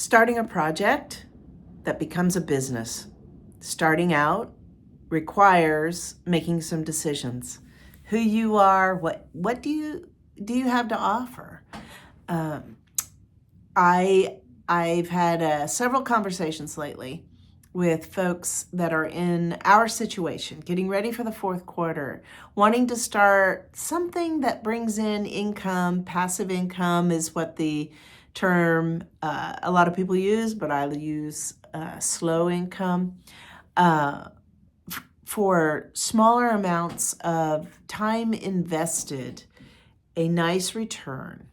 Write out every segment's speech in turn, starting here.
Starting a project that becomes a business. Starting out requires making some decisions. Who you are, what do you have to offer? I've had several conversations lately with folks that are in our situation, getting ready for the fourth quarter, wanting to start something that brings in income. Passive income is what the term a lot of people use, but I use slow income for smaller amounts of time invested, a nice return.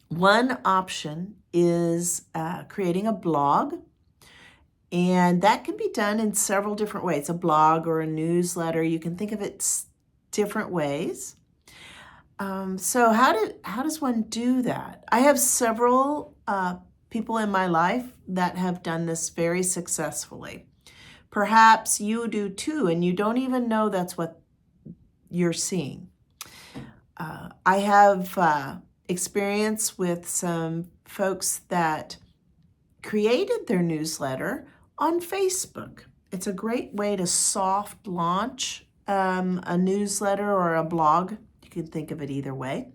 One option is creating a blog, and that can be done in several different ways. A blog or a newsletter, you can think of it different ways. So how does one do that? I have several people in my life that have done this very successfully. Perhaps you do too, and you don't even know that's what you're seeing. I have experience with some folks that created their newsletter on Facebook. It's a great way to soft launch a newsletter or a blog. You can think of it either way.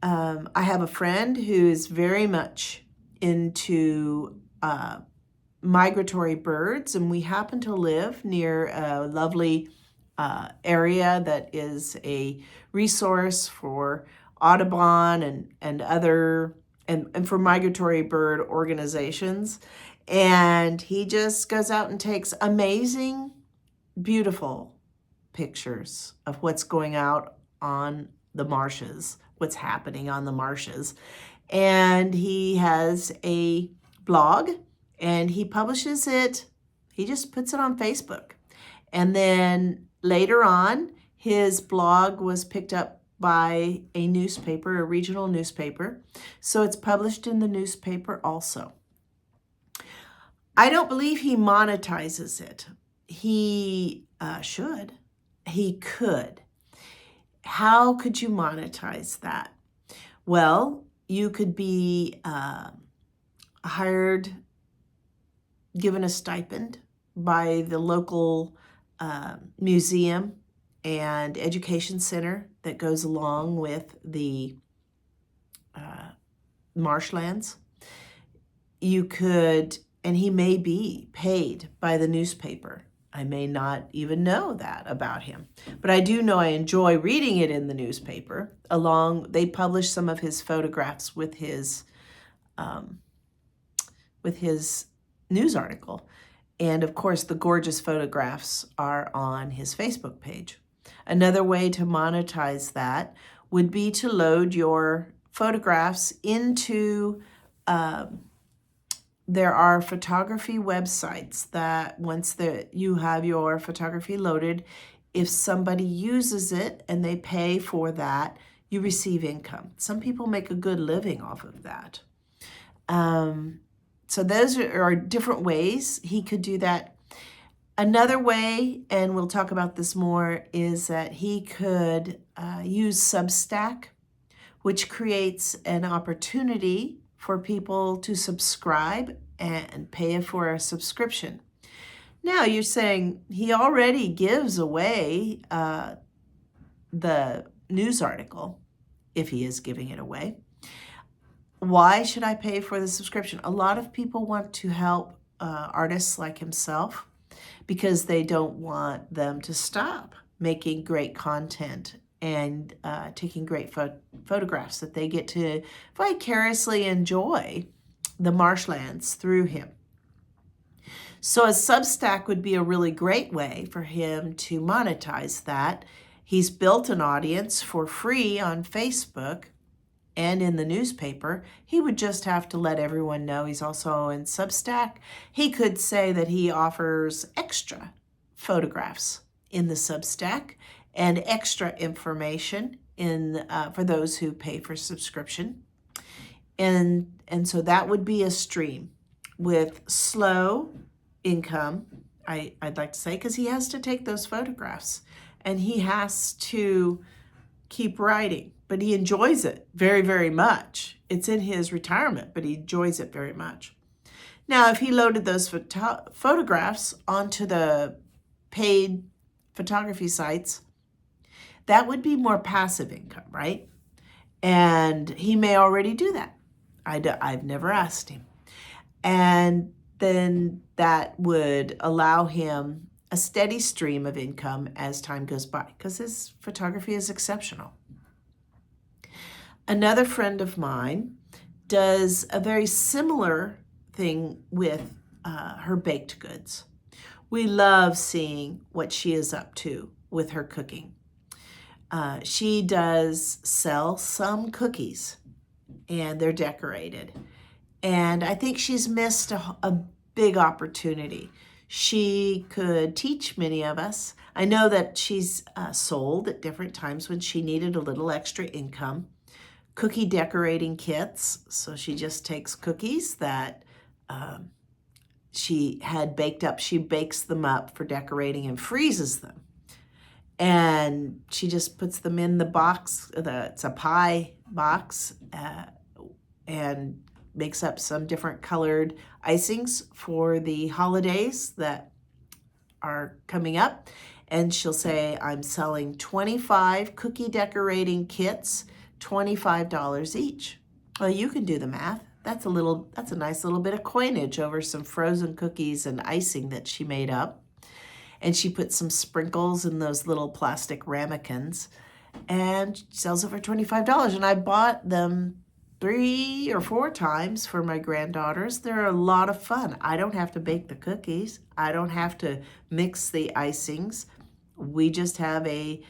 I have a friend who is very much into migratory birds, and we happen to live near a lovely area that is a resource for Audubon and other and for migratory bird organizations. And he just goes out and takes amazing, beautiful pictures of what's going out on the marshes, what's happening on the marshes. And he has a blog and he publishes it. He just puts it on Facebook. And then later on, his blog was picked up by a newspaper, a regional newspaper. So it's published in the newspaper also. I don't believe he monetizes it. He should. He could. How could you monetize that? Well, you could be hired, given a stipend by the local museum and education center that goes along with the marshlands. You could, and he may be paid by the newspaper. I may not even know that about him, but I do know I enjoy reading it in the newspaper. They publish some of his photographs with his news article. And of course, the gorgeous photographs are on his Facebook page. Another way to monetize that would be to load your photographs into, there are photography websites that once you have your photography loaded, if somebody uses it and they pay for that, you receive income. Some people make a good living off of that. So those are different ways he could do that. Another way, and we'll talk about this more, is that he could use Substack, which creates an opportunity for people to subscribe and pay for a subscription. Now you're saying he already gives away the news article, if he is giving it away. Why should I pay for the subscription? A lot of people want to help artists like himself because they don't want them to stop making great content and taking great photographs, that they get to vicariously enjoy the marshlands through him. So a Substack would be a really great way for him to monetize that. He's built an audience for free on Facebook and in the newspaper. He would just have to let everyone know he's also in Substack. He could say that he offers extra photographs in the Substack and extra information for those who pay for subscription. And so that would be a stream with slow income, I'd like to say, because he has to take those photographs and he has to keep writing. But he enjoys it very, very much. it's in his retirement, but he enjoys it very much. Now, if he loaded those photographs onto the paid photography sites, that would be more passive income, right? And he may already do that. I've never asked him. And then that would allow him a steady stream of income as time goes by, because his photography is exceptional. Another friend of mine does a very similar thing with her baked goods. We love seeing what she is up to with her cooking. She does sell some cookies, and they're decorated. And I think she's missed a big opportunity. She could teach many of us. I know that she's sold at different times when she needed a little extra income. Cookie decorating kits. So she just takes cookies that she had baked up. She bakes them up for decorating and freezes them. And she just puts them in the box. It's a pie box, and makes up some different colored icings for the holidays that are coming up. And she'll say, I'm selling 25 cookie decorating kits, $25 each. Well, you can do the math. That's a nice little bit of coinage over some frozen cookies and icing that she made up. And she put some sprinkles in those little plastic ramekins and sells it for $25. And I bought them 3 or 4 times for my granddaughters. They're a lot of fun. I don't have to bake the cookies. I don't have to mix the icings. We just have a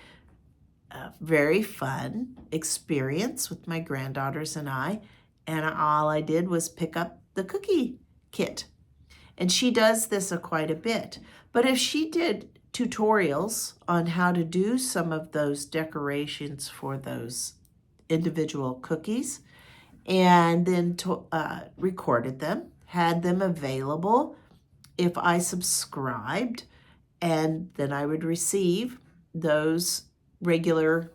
very fun experience with my granddaughters and I. And all I did was pick up the cookie kit. And she does this quite a bit. But if she did tutorials on how to do some of those decorations for those individual cookies, and then recorded them, had them available if I subscribed, and then I would receive those regular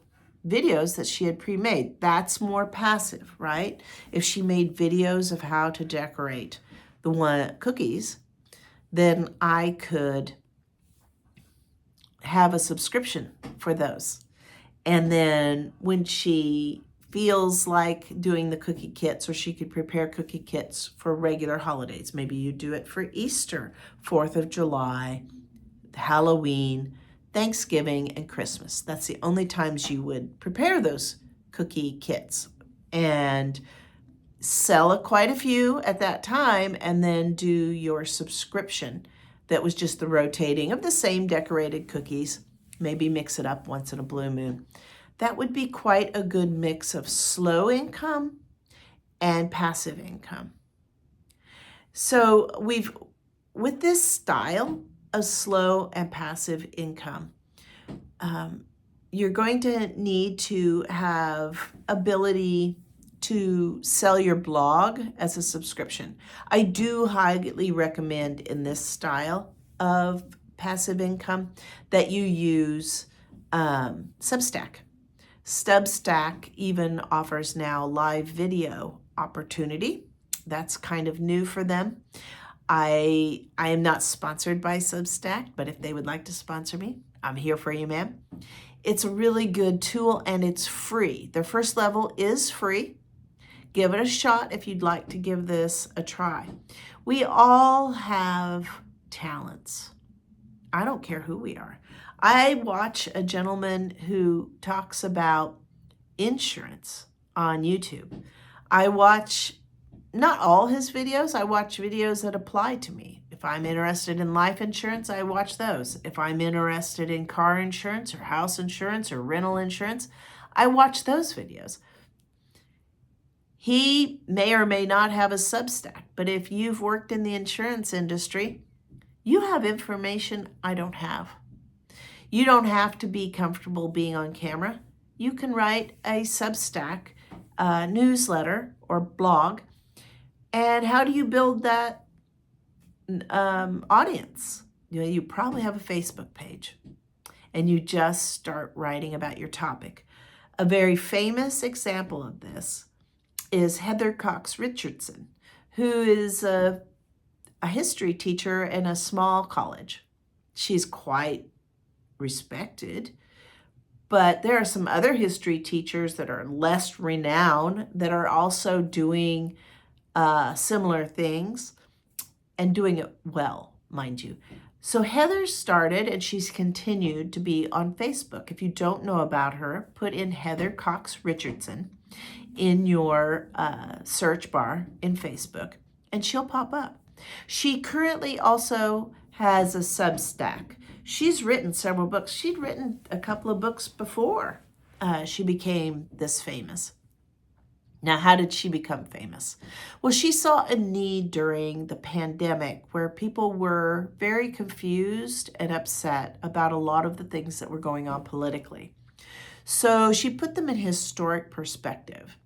videos that she had pre-made. That's more passive, right? If she made videos of how to decorate the cookies, then I could have a subscription for those. And then when she feels like doing the cookie kits, or she could prepare cookie kits for regular holidays. Maybe you do it for Easter, 4th of July, Halloween, Thanksgiving, and Christmas. That's the only times you would prepare those cookie kits and sell quite a few at that time, and then do your subscription that was just the rotating of the same decorated cookies. Maybe mix it up once in a blue moon. That would be quite a good mix of slow income and passive income. So with this style of slow and passive income, you're going to need to have ability to sell your blog as a subscription. I do highly recommend in this style of passive income that you use Substack. Substack even offers now live video opportunity. That's kind of new for them. I am not sponsored by Substack, but if they would like to sponsor me, I'm here for you, ma'am. It's a really good tool, and it's free. Their first level is free. Give it a shot if you'd like to give this a try. We all have talents. I don't care who we are. I watch a gentleman who talks about insurance on YouTube. I watch not all his videos. I watch videos that apply to me. If I'm interested in life insurance, I watch those. If I'm interested in car insurance or house insurance or rental insurance, I watch those videos. He may or may not have a Substack, but if you've worked in the insurance industry, you have information I don't have. You don't have to be comfortable being on camera. You can write a Substack newsletter or blog. And how do you build that audience? You probably have a Facebook page, and you just start writing about your topic. A very famous example of this is Heather Cox Richardson, who is a history teacher in a small college. She's quite respected, but there are some other history teachers that are less renowned that are also doing similar things and doing it well, mind you. So Heather started, and she's continued to be on Facebook. If you don't know about her, put in Heather Cox Richardson in your search bar in Facebook, and she'll pop up. She currently also has a Substack. She's written several books. She'd written a couple of books before she became this famous. Now, how did she become famous? Well, she saw a need during the pandemic where people were very confused and upset about a lot of the things that were going on politically. So she put them in historic perspective.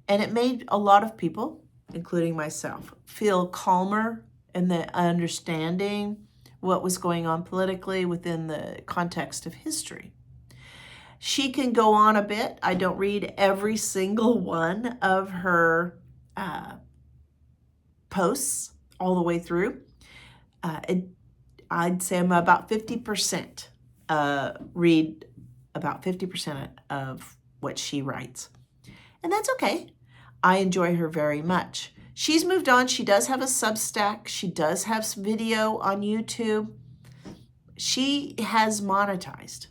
And it made a lot of people, including myself, feel calmer in the understanding what was going on politically within the context of history. She can go on a bit. I don't read every single one of her posts all the way through. I'd say I'm about 50% read about 50% of what she writes. And that's okay. I enjoy her very much. She's moved on. She does have a Substack. She does have some video on YouTube. She has monetized.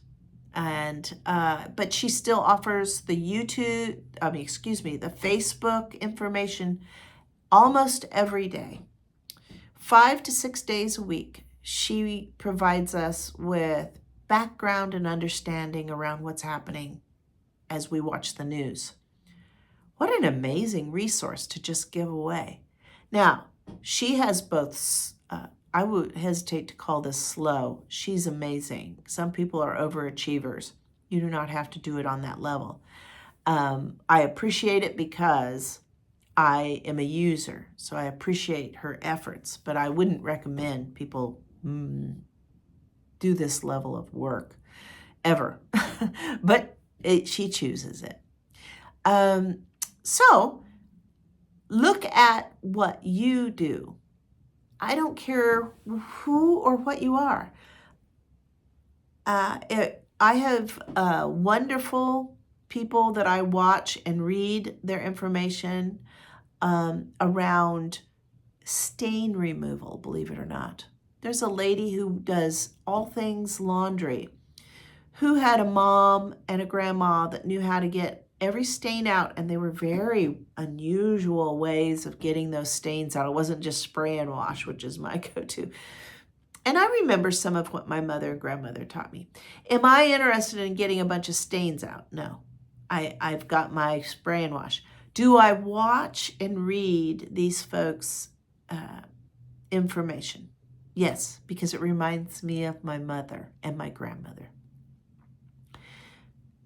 And but she still offers the the Facebook information almost every day. 5 to 6 days a week, she provides us with background and understanding around what's happening as we watch the news. What an amazing resource to just give away. Now, she has both I would hesitate to call this slow. She's amazing. Some people are overachievers. You do not have to do it on that level. I appreciate it because I am a user, so I appreciate her efforts, but I wouldn't recommend people do this level of work ever. But she chooses it. So look at what you do. I don't care who or what you are. I have wonderful people that I watch and read their information around stain removal, believe it or not. There's a lady who does all things laundry, who had a mom and a grandma that knew how to get every stain out, and they were very unusual ways of getting those stains out. It wasn't just spray and wash, which is my go-to. And I remember some of what my mother and grandmother taught me. Am I interested in getting a bunch of stains out? No. I've got my spray and wash. Do I watch and read these folks' information? Yes, because it reminds me of my mother and my grandmother.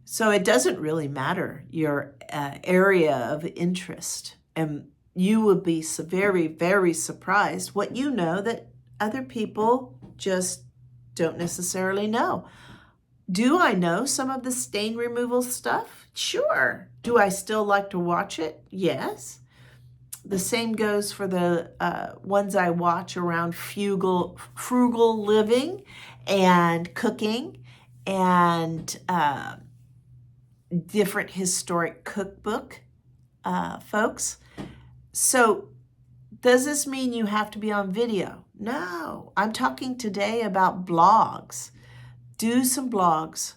So it doesn't really matter your area of interest. And you will be very, very surprised what you know that other people just don't necessarily know. Do I know some of the stain removal stuff? Sure. Do I still like to watch it? Yes. The same goes for the ones I watch around frugal living and cooking and different historic cookbook folks. So does this mean you have to be on video? No. I'm talking today about blogs. Do some blogs.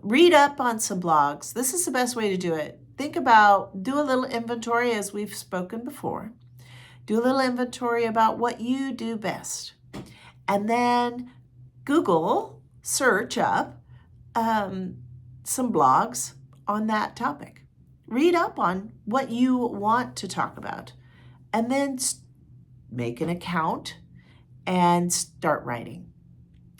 Read up on some blogs. This is the best way to do it. Think about, do a little inventory as we've spoken before. Do a little inventory about what you do best. And then Google, search up some blogs on that topic. Read up on what you want to talk about. And then make an account and start writing.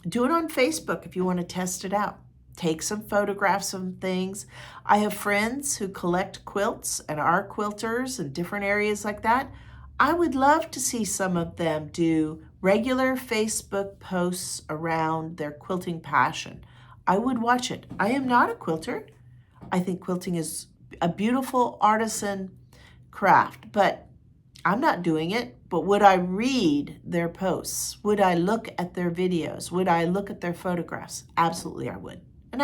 Do it on Facebook if you want to test it out. Take some photographs of things. I have friends who collect quilts and are quilters in different areas like that. I would love to see some of them do regular Facebook posts around their quilting passion. I would watch it. I am not a quilter. I think quilting is a beautiful artisan craft, but I'm not doing it. But would I read their posts? Would I look at their videos? Would I look at their photographs? Absolutely, I would. And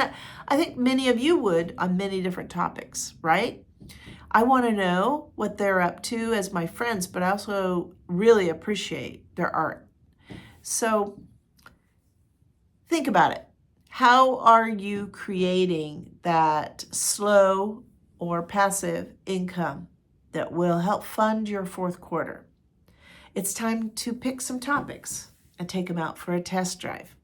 I think many of you would on many different topics, right? I want to know what they're up to as my friends, but I also really appreciate their art. So think about it. How are you creating that slow or passive income that will help fund your fourth quarter? It's time to pick some topics and take them out for a test drive.